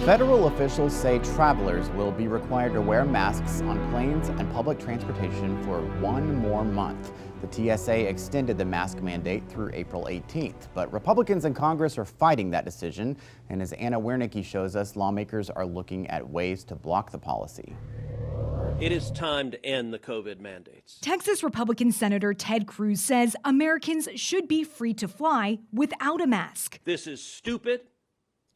Federal officials say travelers will be required to wear masks on planes and public transportation for one more month. The TSA extended the mask mandate through April 18th, but Republicans in Congress are fighting that decision. And as Anna Wernicke shows us, lawmakers are looking at ways to block the policy. It is time to end the COVID mandates. Texas Republican Senator Ted Cruz says Americans should be free to fly without a mask. This is stupid.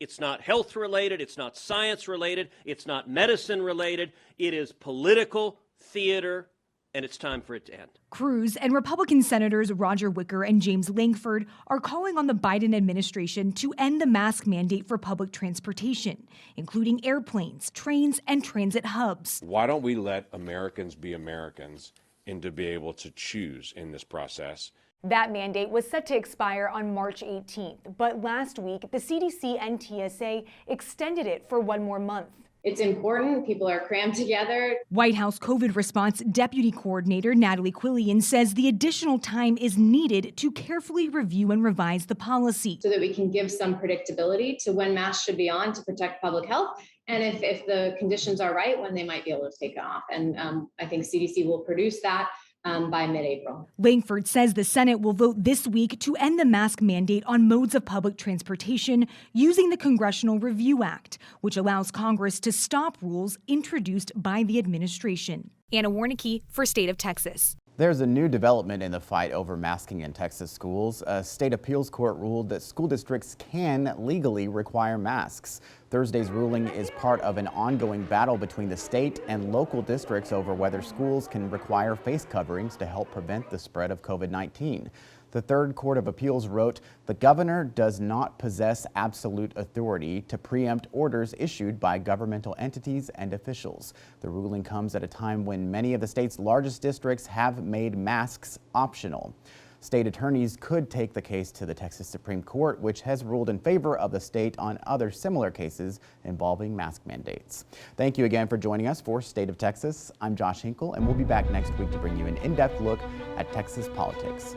It's not health related. It's not science related. It's not medicine related. It is political theater, and it's time for it to end. Cruz and Republican Senators Roger Wicker and James Lankford are calling on the Biden administration to end the mask mandate for public transportation, including airplanes, trains, and transit hubs. Why don't we let Americans be Americans and to be able to choose in this process? That mandate was set to expire on March 18th, but last week the CDC and TSA extended it for one more month. It's important. People are crammed together. White House COVID response Deputy Coordinator Natalie Quillian says the additional time is needed to carefully review and revise the policy, so that we can give some predictability to when masks should be on to protect public health, and if the conditions are right, when they might be able to take it off. And I think CDC will produce that by mid-April. Lankford says the Senate will vote this week to end the mask mandate on modes of public transportation using the Congressional Review Act, which allows Congress to stop rules introduced by the administration. Anna Wernicke for State of Texas. There's a new development in the fight over masking in Texas schools. A state appeals court ruled that school districts can legally require masks. Thursday's ruling is part of an ongoing battle between the state and local districts over whether schools can require face coverings to help prevent the spread of COVID-19. The Third Court of Appeals wrote, "The governor does not possess absolute authority to preempt orders issued by governmental entities and officials." The ruling comes at a time when many of the state's largest districts have made masks optional. State attorneys could take the case to the Texas Supreme Court, which has ruled in favor of the state on other similar cases involving mask mandates. Thank you again for joining us for State of Texas. I'm Josh Hinkle, and we'll be back next week to bring you an in-depth look at Texas politics.